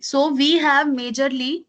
So we have majorly,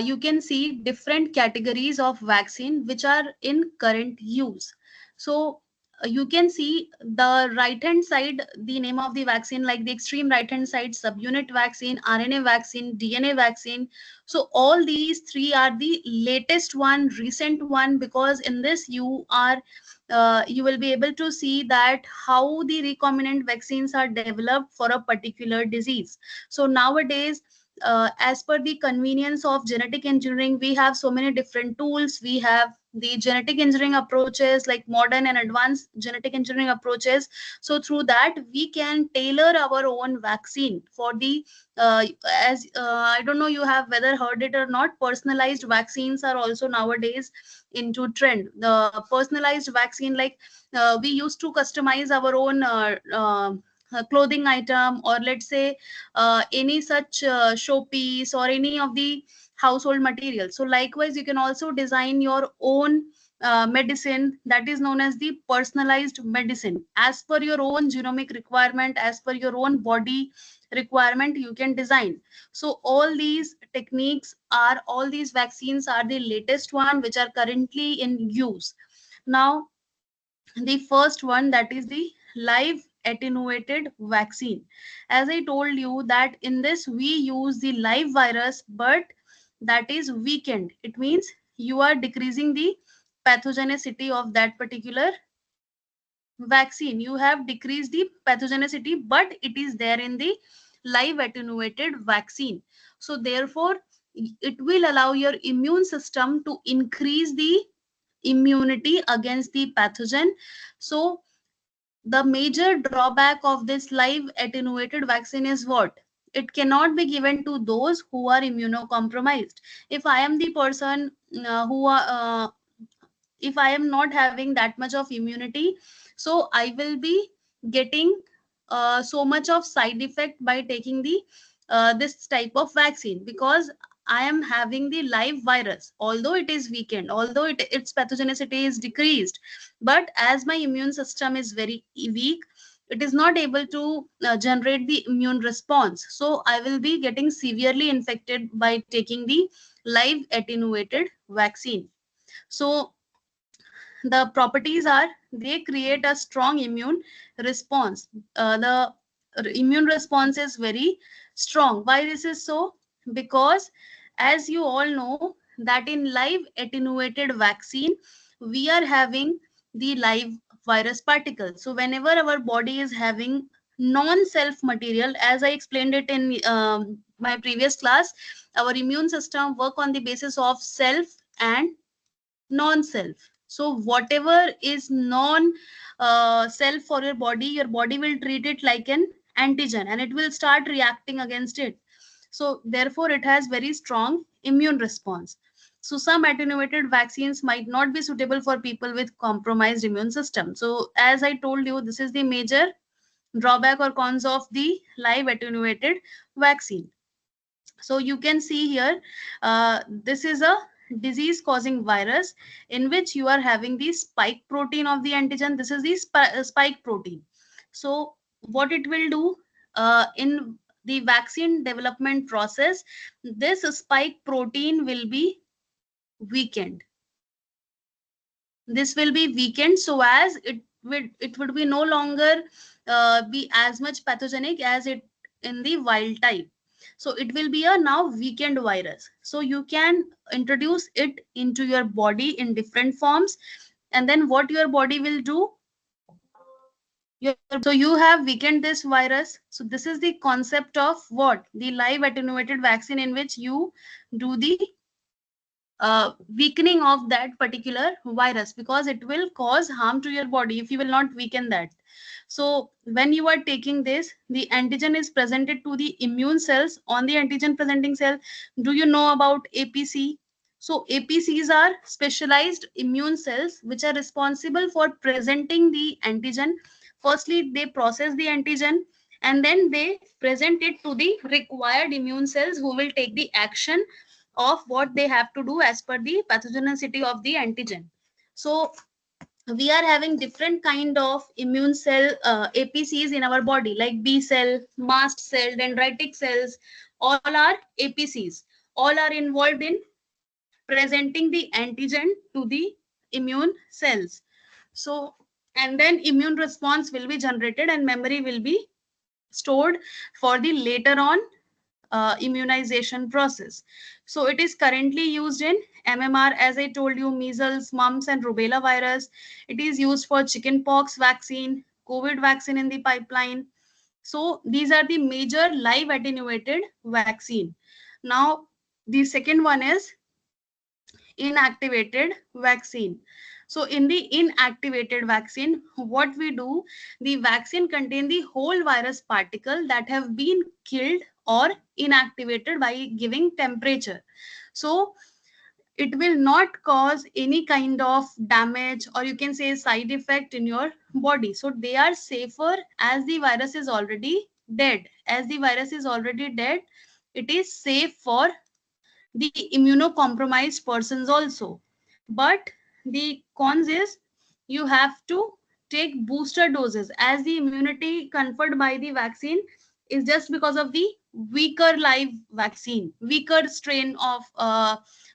you can see different categories of vaccine which are in current use. So you can see the right hand side, the name of the vaccine, like the extreme right hand side, subunit vaccine, RNA vaccine, DNA vaccine. So all these three are the latest one, recent one, because in this you will be able to see that how the recombinant vaccines are developed for a particular disease. So nowadays, as per the convenience of genetic engineering, we have so many different tools. We have the genetic engineering approaches, like modern and advanced genetic engineering approaches. So through that, we can tailor our own vaccine for the as I don't know you have whether heard it or not, personalized vaccines are also nowadays into trend. The personalized vaccine, like we used to customize our own clothing item, or let's say any such showpiece or any of the household materials. So likewise, you can also design your own medicine, that is known as the personalized medicine, as per your own genomic requirement, as per your own body requirement, you can design. So all these techniques are, all these vaccines are the latest one which are currently in use. Now the first one, that is the live attenuated vaccine. As I told you that in this we use the live virus, but that is weakened. It means you are decreasing the pathogenicity of that particular vaccine. You have decreased the pathogenicity, but it is there in the live attenuated vaccine. So therefore it will allow your immune system to increase the immunity against the pathogen. So the major drawback of this live attenuated vaccine is what? It cannot be given to those who are immunocompromised. If I am the person who are if I am not having that much of immunity, so I will be getting so much of side effect by taking the this type of vaccine, because I am having the live virus, although it is weakened, although its pathogenicity is decreased, but as my immune system is very weak, it is not able to generate the immune response. So I will be getting severely infected by taking the live attenuated vaccine. So the properties are, they create a strong immune response. The immune response is very strong. Why this is so? Because as you all know that in live attenuated vaccine, we are having the live virus particles. So whenever our body is having non-self material, as I explained it in my previous class, our immune system work on the basis of self and non-self. So whatever is non self for your body will treat it like an antigen and it will start reacting against it. So therefore it has very strong immune response. So some attenuated vaccines might not be suitable for people with compromised immune system. So as I told you, this is the major drawback or cons of the live attenuated vaccine. So you can see here, this is a disease causing virus in which you are having the spike protein of the antigen. This is the spike protein. So what it will do in the vaccine development process, this spike protein will be weakened. This will be weakened so as it would be no longer be as much pathogenic as it in the wild type. So it will be a now weakened virus. So you can introduce it into your body in different forms, and then what your body will do, so you have weakened this virus. So this is the concept of what? The live attenuated vaccine, in which you do the weakening of that particular virus, because it will cause harm to your body if you will not weaken that. So when you are taking this, the antigen is presented to the immune cells on the antigen presenting cell. Do you know about APC? So APCs are specialized immune cells which are responsible for presenting the antigen. Firstly, they process the antigen and then they present it to the required immune cells who will take the action of what they have to do as per the pathogenicity of the antigen. So we are having different kind of immune cell APCs in our body, like B cell, mast cell, dendritic cells, all are APCs, all are involved in presenting the antigen to the immune cells. So, and then immune response will be generated and memory will be stored for the later on immunization process. So it is currently used in MMR, as I told you, measles, mumps, and rubella virus. It is used for chickenpox vaccine, COVID vaccine in the pipeline. So these are the major live attenuated vaccine. Now, the second one is inactivated vaccine. So in the inactivated vaccine, what we do, the vaccine contain the whole virus particle that have been killed or inactivated by giving temperature. So it will not cause any kind of damage, or you can say side effect in your body. So they are safer, as the virus is already dead. As the virus is already dead, it is safe for the immunocompromised persons also. But the cons is you have to take booster doses, as the immunity conferred by the vaccine is just because of the weaker live vaccine, weaker strain of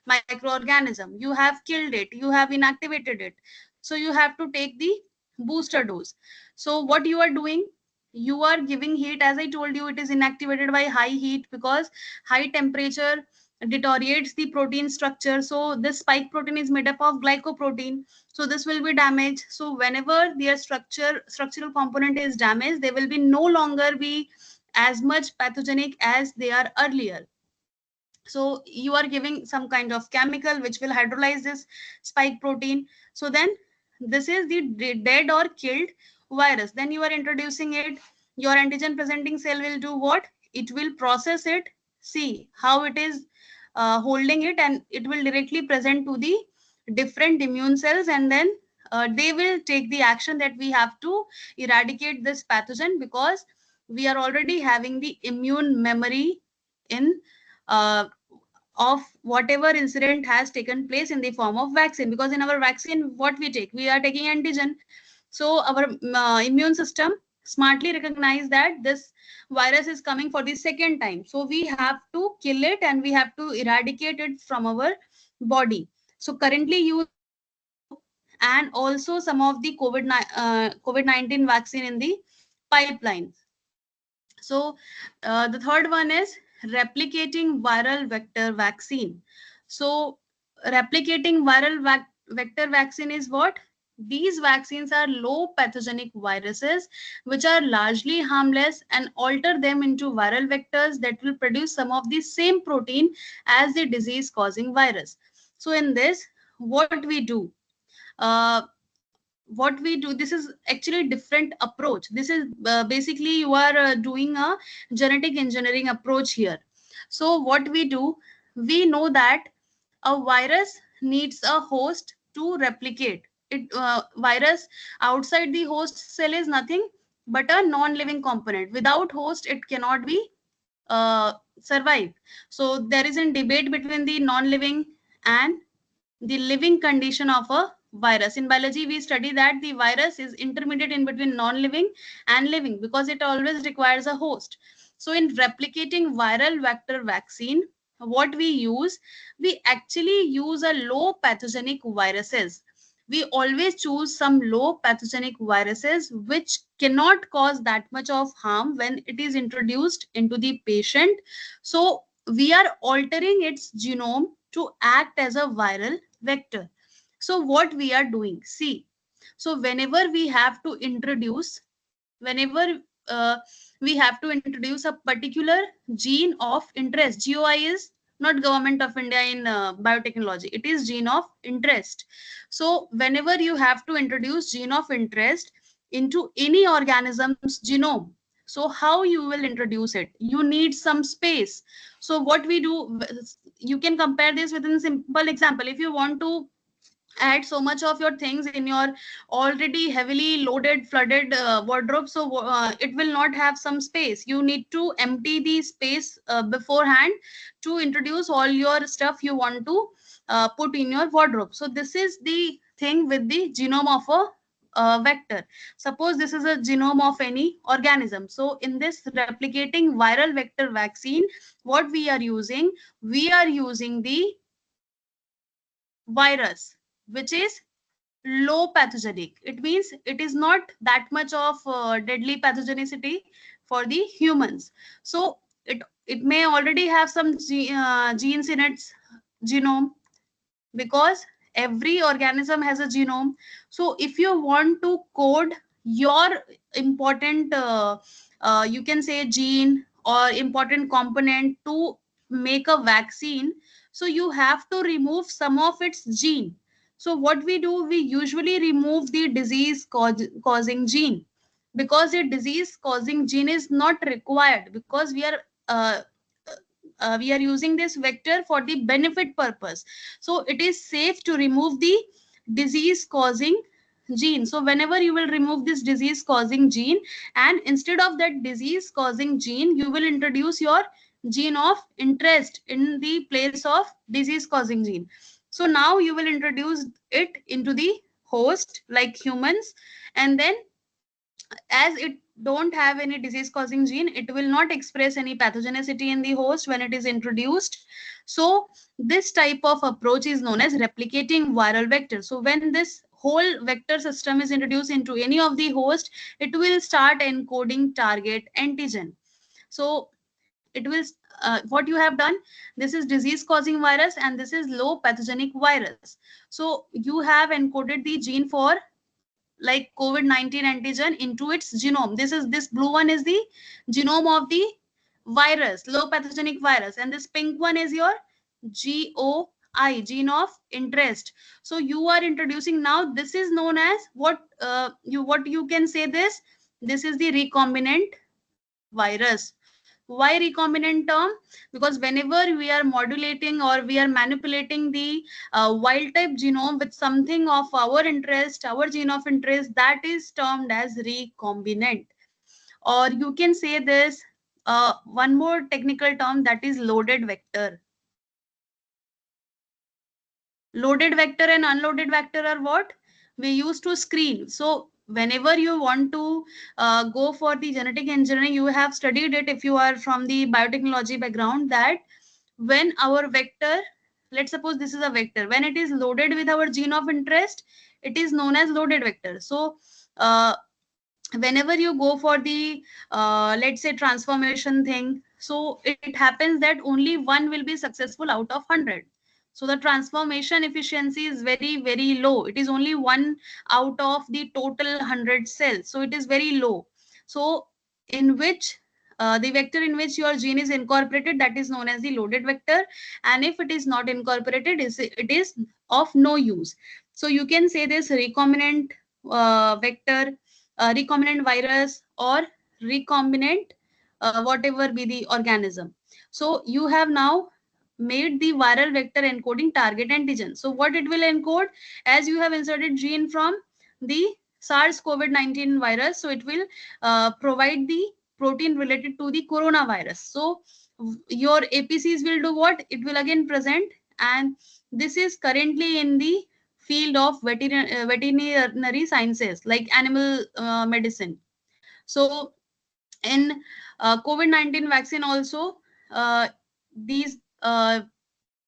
microorganism. You have killed it, you have inactivated it, so you have to take the booster dose. So what you are doing, you are giving heat. As I told you, it is inactivated by high heat, because high temperature deteriorates the protein structure. So this spike protein is made up of glycoprotein, so this will be damaged. So whenever their structural component is damaged, they will be no longer be as much pathogenic as they are earlier. So you are giving some kind of chemical which will hydrolyze this spike protein. So then this is the dead or killed virus. Then you are introducing it, your antigen presenting cell will do what? It will process it, see how it is holding it, and it will directly present to the different immune cells, and then they will take the action that we have to eradicate this pathogen, because we are already having the immune memory in uh, of whatever incident has taken place in the form of vaccine. Because in our vaccine, what we take, we are taking antigen. So our immune system smartly recognize that this virus is coming for the second time, so we have to kill it and we have to eradicate it from our body. So currently used DBT, and also some of the COVID-19 vaccine in the pipeline. So the third one is replicating viral vector vaccine. So replicating viral vector vaccine is what? These vaccines are low pathogenic viruses which are largely harmless, and alter them into viral vectors that will produce some of the same protein as the disease causing virus. So in this, what we do? Uh, what we do, this is actually different approach. This is basically you are doing a genetic engineering approach here. So what we do, we know that a virus needs a host to replicate it. Virus outside the host cell is nothing but a non-living component. Without host, it cannot be survive. So there is a debate between the non-living and the living condition of a virus. In biology, we study that the virus is intermediate in between non-living and living, because it always requires a host. So in replicating viral vector vaccine, what we actually use a low pathogenic viruses. We always choose some low pathogenic viruses which cannot cause that much of harm when it is introduced into the patient. So we are altering its genome to act as a viral vector. So what we are doing, see, so whenever we have to introduce a particular gene of interest. GOI is not Government of India in biotechnology, it is gene of interest. So whenever you have to introduce gene of interest into any organism's genome, so how you will introduce it? You need some space. So what we do, you can compare this with a simple example. If you want to add so much of your things in your already heavily loaded flooded wardrobe, so it will not have some space. You need to empty the space beforehand to introduce all your stuff you want to put in your wardrobe. So this is the thing with the genome of a vector. Suppose this is a genome of any organism. So in this replicating viral vector vaccine, what we are using? We are using the virus, which is low pathogenic. It means it is not that much of deadly pathogenicity for the humans. So it may already have some genes in its genome, because every organism has a genome. So if you want to code your important you can say gene or important component to make a vaccine, so you have to remove some of its gene. So what we do, we usually remove the causing gene, because the disease causing gene is not required, because uh, we are using this vector for the benefit purpose. So it is safe to remove the disease causing gene. So whenever you will remove this disease causing gene, and instead of that disease causing gene, you will introduce your gene of interest in the place of disease causing gene. So now you will introduce it into the host like humans, and then as it don't have any disease causing gene, it will not express any pathogenicity in the host when it is introduced. So this type of approach is known as replicating viral vector. So when this whole vector system is introduced into any of the host, it will start encoding target antigen. So it will what you have done, this is disease causing virus and this is low pathogenic virus. So you have encoded the gene for like COVID-19 antigen into its genome. This blue one is the genome of the virus, low pathogenic virus, and this pink one is your GOI, gene of interest. So you are introducing now. This is known as what you can say this. This is the recombinant virus. Why recombinant term? Because whenever we are modulating or we are manipulating the wild type genome with something of our interest, our gene of interest, that is termed as recombinant. Or you can say this one more technical term, that is loaded vector. Loaded vector and unloaded vector are what we use to screen. So whenever you want to go for the genetic engineering, you have studied it if you are from the biotechnology background, that when our vector, let's suppose this is a vector, when it is loaded with our gene of interest, it is known as loaded vector. So uh, whenever you go for the let's say transformation thing, so it happens that only one will be successful out of 100. So the transformation efficiency is very low. It is only one out of the total 100 cells, so it is very low. So in which the vector in which your gene is incorporated, that is known as the loaded vector, and if it is not incorporated, it is of no use. So you can say this recombinant vector, recombinant virus, or recombinant whatever be the organism. So you have now made the viral vector encoding target antigen. So what it will encode, as you have inserted gene from the SARS-CoV-19 virus, so it will provide the protein related to the coronavirus. So your APCs will do what? It will again present, and this is currently in the field of veterinary sciences like animal medicine. So in COVID-19 vaccine also, these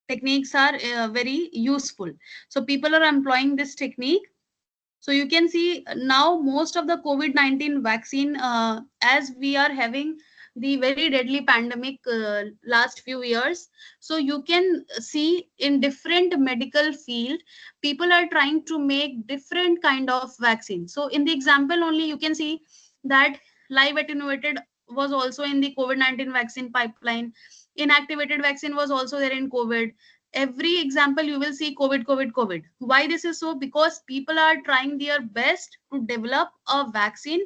techniques are very useful. So people are employing this technique. So you can see now most of the COVID-19 vaccine, as we are having the very deadly pandemic last few years. So you can see in different medical field, people are trying to make different kind of vaccine. So in the example only, you can see that live attenuated was also in the COVID-19 vaccine pipeline. Inactivated vaccine was also there in COVID. Every example you will see COVID. Why this is so? Because people are trying their best to develop a vaccine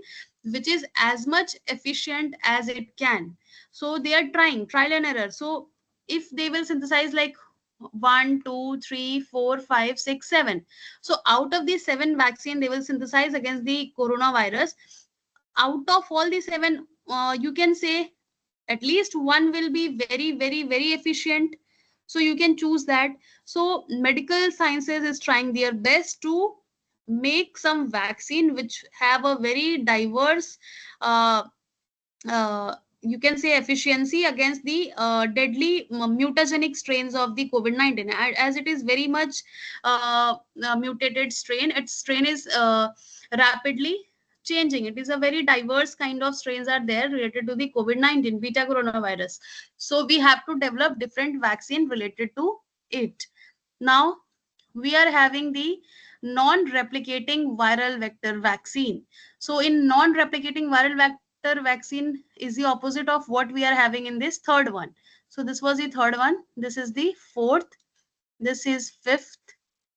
which is as much efficient as it can. So they are trying trial and error. So if they will synthesize like 1, 2, 3, 4, 5, 6, 7, so out of these 7 vaccine they will synthesize against the coronavirus. Out of all the 7, you can say at least one will be very efficient. So you can choose that. So medical sciences is trying their best to make some vaccine which have a very diverse uh, you can say efficiency against the deadly mutagenic strains of the COVID-19. As it is very much mutated strain, its strain is rapidly changing. It is a very diverse kind of strains are there related to the COVID-19 beta coronavirus. So we have to develop different vaccine related to it. Now we are having the non-replicating viral vector vaccine. So in non-replicating viral vector vaccine is the opposite of what we are having in this third one. So this was the third one. This is the fourth. This is fifth,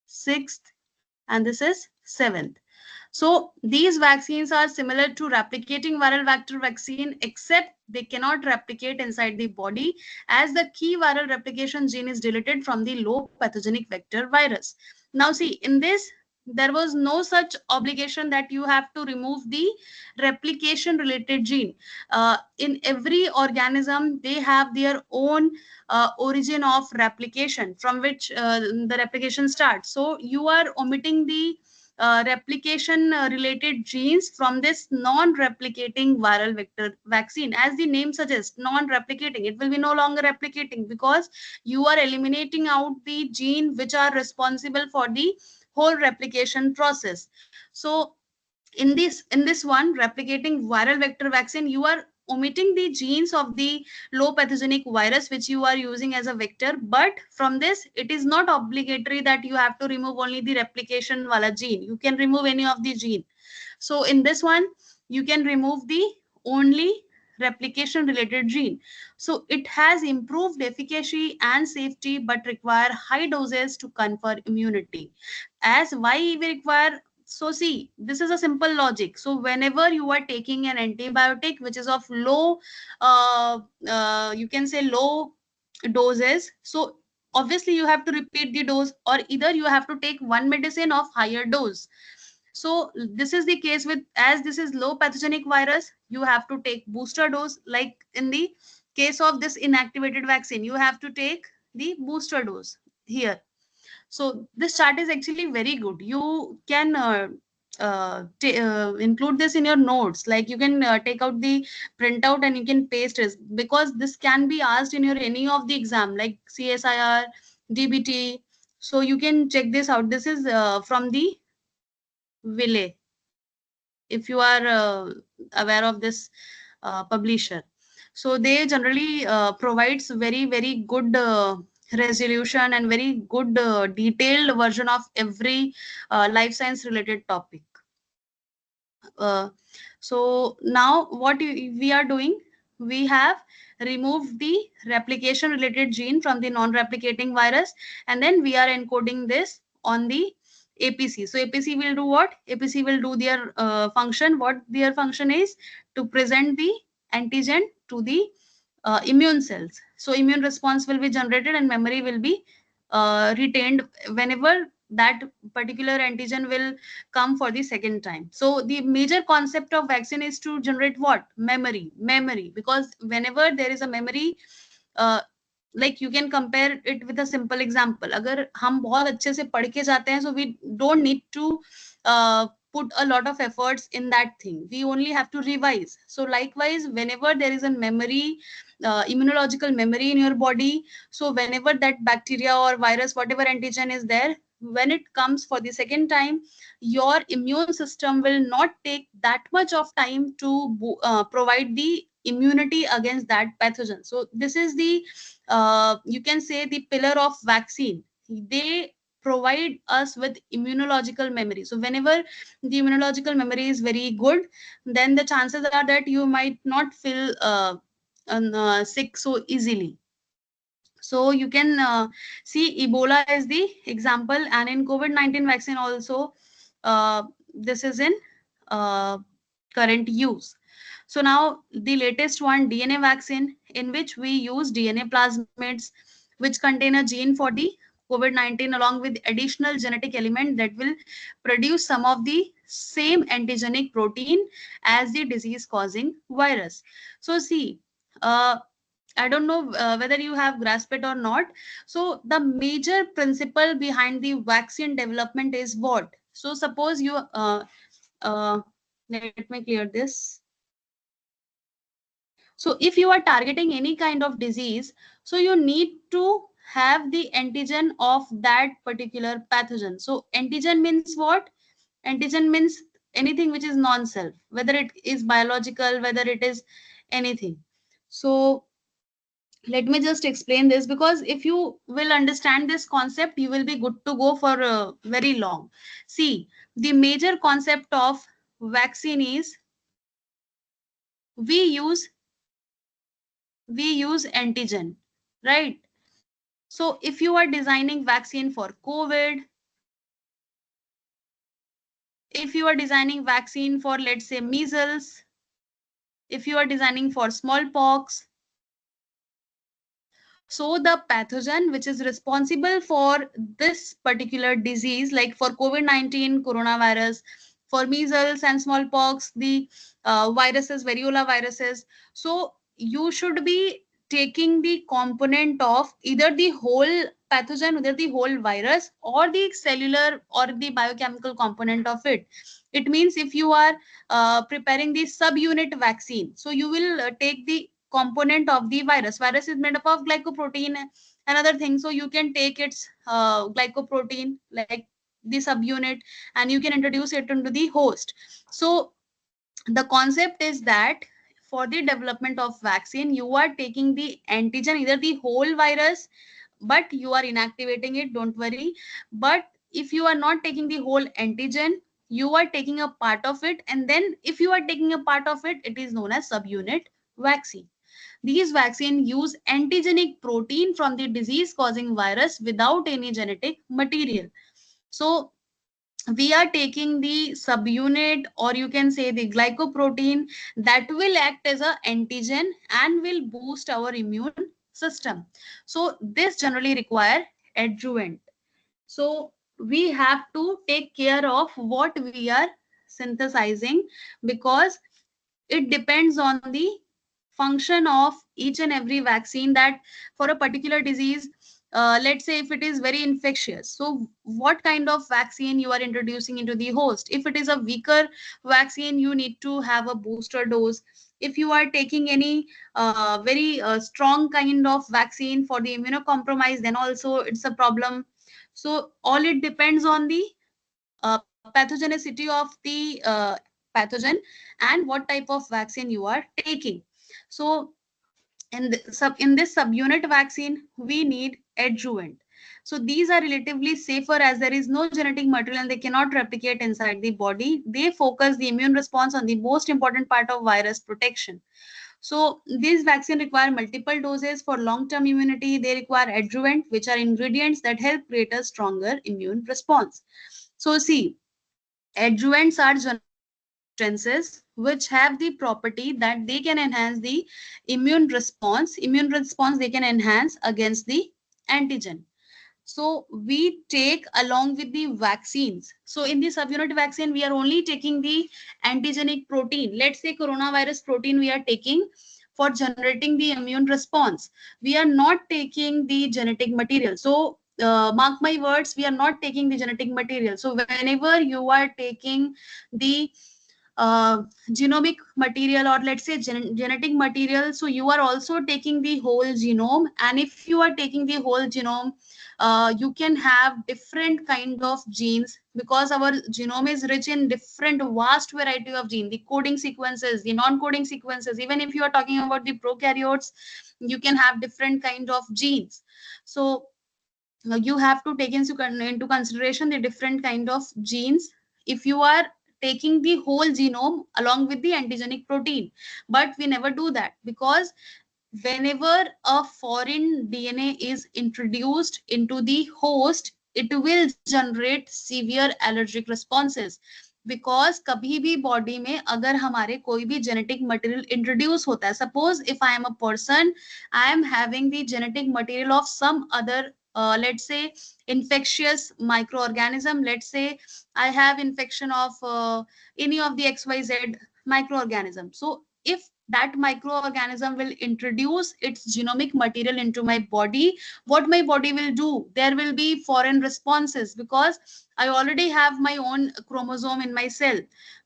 sixth, and this is seventh. So these vaccines are similar to replicating viral vector vaccine, except they cannot replicate inside the body as the key viral replication gene is deleted from the low pathogenic vector virus. Now see, in this, there was no such obligation that you have to remove the replication related gene. In every organism, they have their own origin of replication from which the replication starts. So you are omitting the replication related genes from this non-replicating viral vector vaccine. As the name suggests, non-replicating, it will be no longer replicating because you are eliminating out the gene which are responsible for the whole replication process. So in this one replicating viral vector vaccine, you are omitting the genes of the low pathogenic virus which you are using as a vector, but from this it is not obligatory that you have to remove only the replication wala gene. You can remove any of the gene. So in this one you can remove the only replication related gene. So it has improved efficacy and safety but require high doses to confer immunity. As why we require, so see, this is a simple logic. So whenever you are taking an antibiotic which is of low you can say low doses, so obviously you have to repeat the dose, or either you have to take one medicine of higher dose. So this is the case with, as this is low pathogenic virus, you have to take booster dose. Like in the case of this inactivated vaccine, you have to take the booster dose here. So this chart is actually very good. You can include this in your notes. Like you can take out the printout and you can paste it, because this can be asked in your any of the exam like CSIR, DBT. So you can check this out. This is from the Ville, if you are aware of this publisher. So they generally provides very good resolution and very good detailed version of every life science related topic. uh, so now what we are doing, we have removed the replication related gene from the non-replicating virus, and then we are encoding this on the APC. So APC will do what? APC will do their function. What their function is? To present the antigen to the immune cells. So immune response will be generated and memory will be retained whenever that particular antigen will come for the second time. So the major concept of vaccine is to generate what? Memory, because whenever there is a memory, uh, like you can compare it with a simple example. अगर हम बहुत अच्छे से पढ़ के जाते हैं, so we don't need to put a lot of efforts in that thing. We only have to revise. So likewise, whenever there is a memory, immunological memory in your body, so whenever that bacteria or virus, whatever antigen is there, when it comes for the second time, your immune system will not take that much of time to provide the immunity against that pathogen. So this is the you can say the pillar of vaccine. They provide us with immunological memory. So whenever the immunological memory is very good, then the chances are that you might not feel sick so easily. So you can see Ebola as the example, and in COVID-19 vaccine also, this is in uh, current use. So now the latest one, DNA vaccine, in which we use DNA plasmids, which contain a gene for the COVID-19 along with additional genetic element that will produce some of the same antigenic protein as the disease causing virus. So see, I don't know whether you have grasped it or not. So the major principle behind the vaccine development is what? So suppose you let me clear this. So if you are targeting any kind of disease, so you need to have the antigen of that particular pathogen. So antigen means what? Antigen means anything which is non-self, whether it is biological, whether it is anything. So let me just explain this, because if you will understand this concept, you will be good to go for very long. See, the major concept of vaccine is we use antigen, right? So if you are designing vaccine for COVID, if you are designing vaccine for, let's say, measles, if you are designing for smallpox, so the pathogen which is responsible for this particular disease, like for COVID-19 coronavirus, for measles and smallpox, the viruses, variola viruses, so you should be taking the component of either the whole pathogen, either the whole virus, or the cellular or the biochemical component of it. It means if you are preparing the subunit vaccine, so you will take the component of the virus. Virus is made up of glycoprotein and other things, so you can take its glycoprotein, like the subunit, and you can introduce it into the host. So the concept is that for the development of vaccine, you are taking the antigen, either the whole virus, but you are inactivating it, don't worry. But if you are not taking the whole antigen, you are taking a part of it, and then if you are taking a part of it, it is known as subunit vaccine. These vaccines use antigenic protein from the disease causing virus without any genetic material. So we are taking the subunit, or you can say the glycoprotein, that will act as a antigen and will boost our immune system. So this generally require adjuvant. So we have to take care of what we are synthesizing, because it depends on the function of each and every vaccine, that for a particular disease, let's say if it is very infectious, so what kind of vaccine you are introducing into the host. If it is a weaker vaccine, you need to have a booster dose. If you are taking any very strong kind of vaccine for the immunocompromised, then also it's a problem. So all it depends on the pathogenicity of the pathogen and what type of vaccine you are taking. So in this subunit vaccine, we need adjuvant. So these are relatively safer, as there is no genetic material and they cannot replicate inside the body. They focus the immune response on the most important part of virus protection. So these vaccines require multiple doses for long-term immunity. They require adjuvant, which are ingredients that help create a stronger immune response. So see, adjuvants are generally substances which have the property that they can enhance the immune response. Immune response they can enhance against the antigen. So we take along with the vaccines. So in the subunit vaccine, we are only taking the antigenic protein. Let's say coronavirus protein we are taking for generating the immune response. We are not taking the genetic material. So mark my words, we are not taking the genetic material. So whenever you are taking the genomic material, or let's say genetic material, so you are also taking the whole genome. And if you are taking the whole genome, you can have different kind of genes, because our genome is rich in different vast variety of genes, the coding sequences, the non-coding sequences. Even if you are talking about the prokaryotes, you can have different kind of genes. So you have to take into consideration the different kind of genes if you are taking the whole genome along with the antigenic protein. But we never do that, because whenever a foreign DNA is introduced into the host, it will generate severe allergic responses. Because कभी भी body में अगर हमारे कोई भी genetic material introduce होता है, suppose if I am a person, I am having the genetic material of some other let's say infectious microorganism. Let's say I have infection of any of the XYZ microorganism. So if that microorganism will introduce its genomic material into my body. What my body will do, there will be foreign responses because I already have my own chromosome in my cell.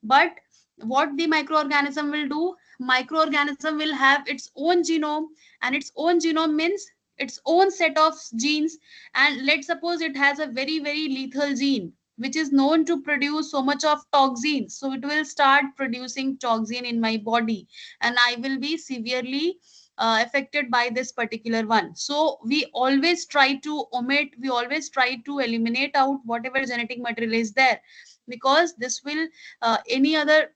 But what the microorganism will do, microorganism will have its own genome, and its own genome means its own set of genes. And let's suppose it has a very very lethal gene which is known to produce so much of toxins, so it will start producing toxin in my body, and I will be severely affected by this particular one. So we always try to omit, we always try to eliminate out whatever genetic material is there, because this will any other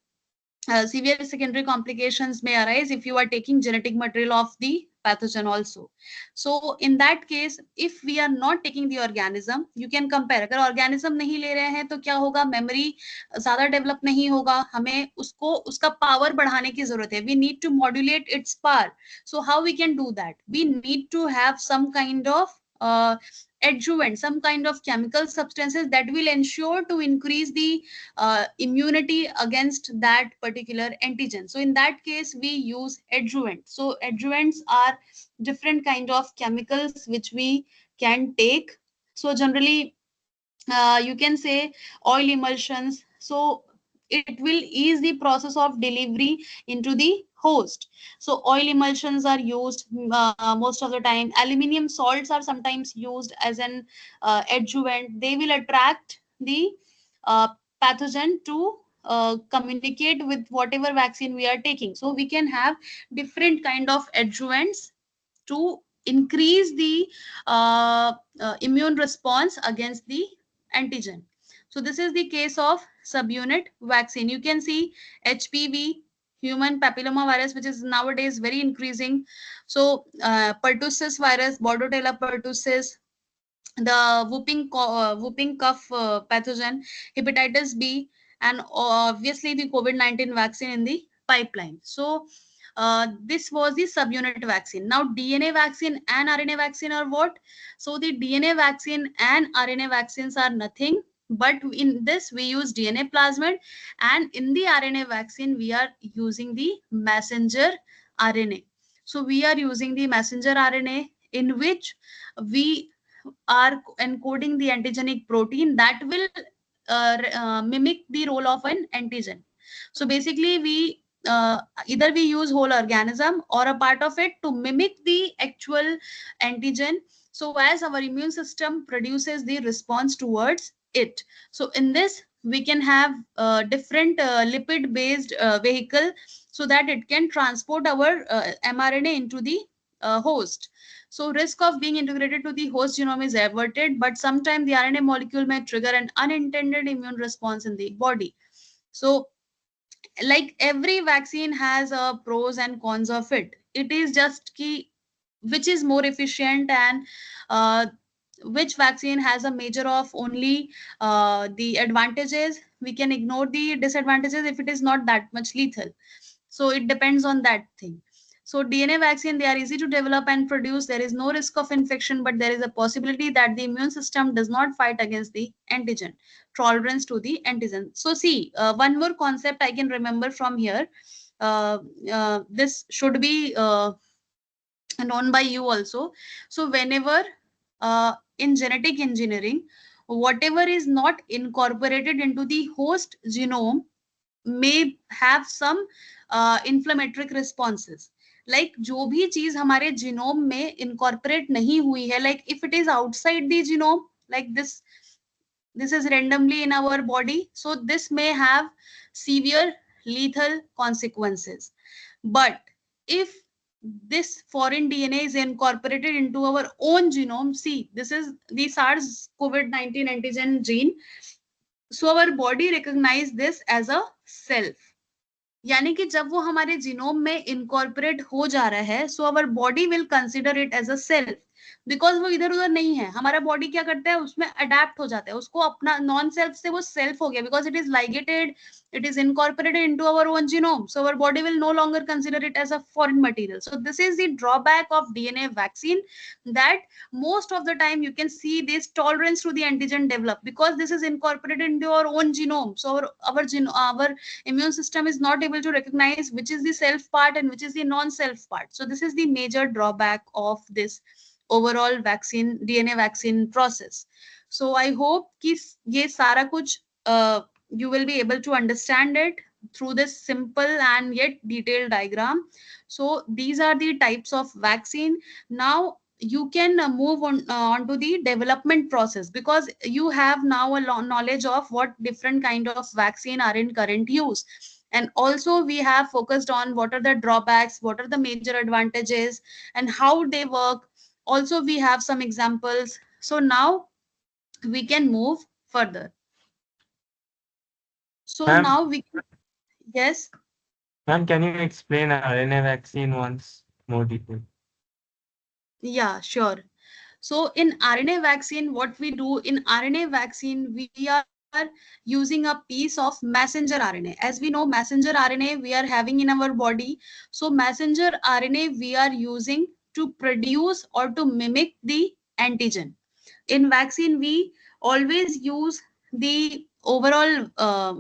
severe secondary complications may arise if you are taking genetic material of the pathogen also. So in that case, if we are not taking the organism, you can compare. अगर organism नहीं ले रहे हैं तो क्या होगा, memory ज़्यादा develop नहीं होगा, हमें उसको उसका power बढ़ाने की जरूरत है. We need to modulate its power. So how we can do that? We need to have some kind of adjuvant, some kind of chemical substances that will ensure to increase the immunity against that particular antigen. So in that case, we use adjuvant. So adjuvants are different kind of chemicals which we can take. So generally, you can say oil emulsions. So it will ease the process of delivery into the host. So oil emulsions are used most of the time. Aluminium salts are sometimes used as an adjuvant. They will attract the uh, pathogen to communicate with whatever vaccine we are taking. So we can have different kind of adjuvants to increase the immune response against the antigen. So this is the case of subunit vaccine. You can see HPV, human papilloma virus, which is nowadays very increasing. So pertussis virus, Bordetella pertussis, the whooping cough pathogen, hepatitis B, and obviously the COVID-19 vaccine in the pipeline. So this was the subunit vaccine. Now DNA vaccine and RNA vaccine are what? So the DNA vaccine and RNA vaccines are nothing, but in this we use DNA plasmid, and in the RNA vaccine we are using the messenger RNA. So we are using the messenger RNA in which we are encoding the antigenic protein that will mimic the role of an antigen. So basically, we either we use whole organism or a part of it to mimic the actual antigen. So as our immune system produces the response towards it. So in this, we can have different lipid-based vehicle so that it can transport our mRNA into the host. So risk of being integrated to the host genome is averted, but sometimes the RNA molecule may trigger an unintended immune response in the body. So like every vaccine has a pros and cons of it. It is just key which is more efficient, and which vaccine has a measure of only the advantages. We can ignore the disadvantages if it is not that much lethal. So it depends on that thing. So DNA vaccine, they are easy to develop and produce. There is no risk of infection, but there is a possibility that the immune system does not fight against the antigen. Tolerance to the antigen. So see, one more concept I can remember from here. This should be known by you also. So whenever in genetic engineering, whatever is not incorporated into the host genome may have some inflammatory responses. Like जो भी चीज हमारे genome में incorporate नहीं हुई है, like if it is outside the genome, like this is randomly in our body, so this may have severe lethal consequences. But if this foreign DNA is incorporated into our own genome, see, this is the SARS COVID-19 antigen gene. So our body recognize this as a self. यानी कि जब वो हमारे genome में incorporate हो जा रहा है, so our body will consider it as a self. Because वो इधर उधर नहीं है, हमारा बॉडी क्या करता है, उसमें अडेप्ट हो जाता है, उसको अपना नॉन सेल्फ से वो सेल्फ हो गया, because it is ligated, it is incorporated into our own genome, so our body will no longer consider it as a foreign material. So this is the drawback of DNA vaccine, that most of the time you can see this tolerance to the antigen develop, because this is incorporated into our own genome. So our immune system is not able to recognize which is the self part and which is the non-self part. So this is the major drawback of this overall vaccine, DNA vaccine process. So I hope कि ये सारा कुछ you will be able to understand it through this simple and yet detailed diagram. So these are the types of vaccine. Now you can move on to the development process, because you have now a knowledge of what different kind of vaccine are in current use, and also we have focused on what are the drawbacks, what are the major advantages, and how they work. Also we have some examples. So now we can move further. So Ma'am, now we can, yes. ma'am, can you explain RNA vaccine once more detail? Yeah, sure. So in RNA vaccine, what we do in RNA vaccine, we are using a piece of messenger RNA. As we know, messenger RNA we are having in our body. So messenger RNA we are using to produce or to mimic the antigen. In vaccine, we always use the overall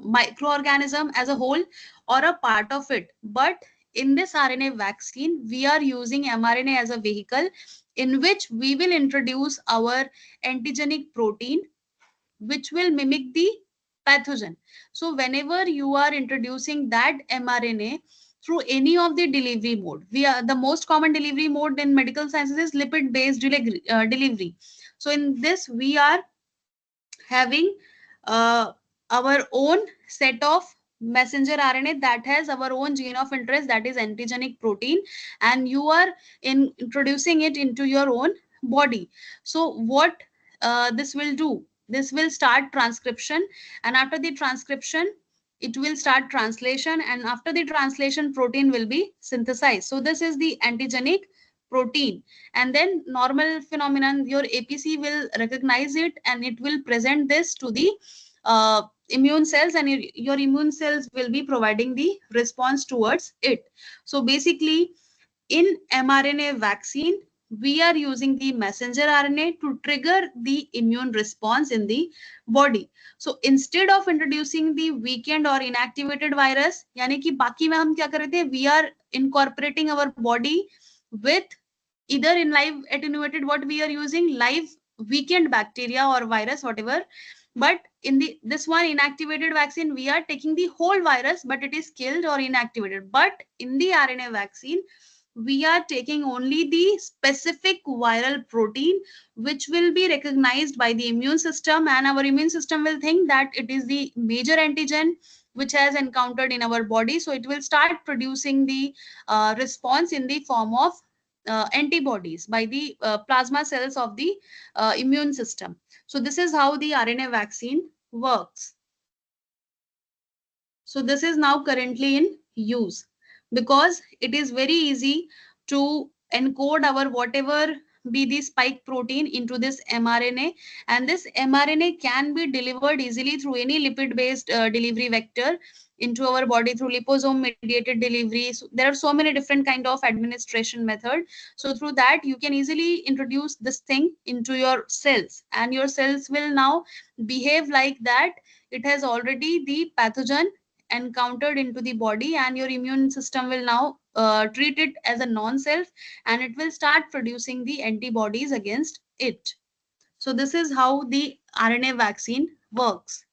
microorganism as a whole or a part of it. But in this RNA vaccine, we are using mRNA as a vehicle in which we will introduce our antigenic protein, which will mimic the pathogen. So whenever you are introducing that mRNA through any of the delivery mode, we are the most common delivery mode in medical sciences is lipid based delivery. So in this we are having uh, our own set of messenger RNA that has our own gene of interest, that is antigenic protein, and you are introducing it into your own body. So what this will do, this will start transcription, and after the transcription it will start translation, and after the translation protein will be synthesized. So this is the antigenic protein, and then normal phenomenon, your APC will recognize it and it will present this to the immune cells, and your immune cells will be providing the response towards it. So basically in mRNA vaccine, we are using the messenger RNA to trigger the immune response in the body. So instead of introducing the weakened or inactivated virus, यानी कि बाकी में हम क्या कर रहे थे, we are incorporating our body with either in live attenuated, what we are using live weakened bacteria or virus, whatever. But in the this one inactivated vaccine, we are taking the whole virus, but it is killed or inactivated. But in the RNA vaccine, we are taking only the specific viral protein, which will be recognized by the immune system, and our immune system will think that it is the major antigen which has encountered in our body. So it will start producing the response in the form of antibodies by the plasma cells of the immune system. So this is how the RNA vaccine works. So this is now currently in use, because it is very easy to encode our whatever be the spike protein into this mRNA, and this mRNA can be delivered easily through any lipid based delivery vector into our body through liposome mediated delivery. So there are so many different kind of administration method. So through that you can easily introduce this thing into your cells, and your cells will now behave like that it has already the pathogen encountered into the body, and your immune system will now treat it as a non-self, and it will start producing the antibodies against it. So this is how the RNA vaccine works.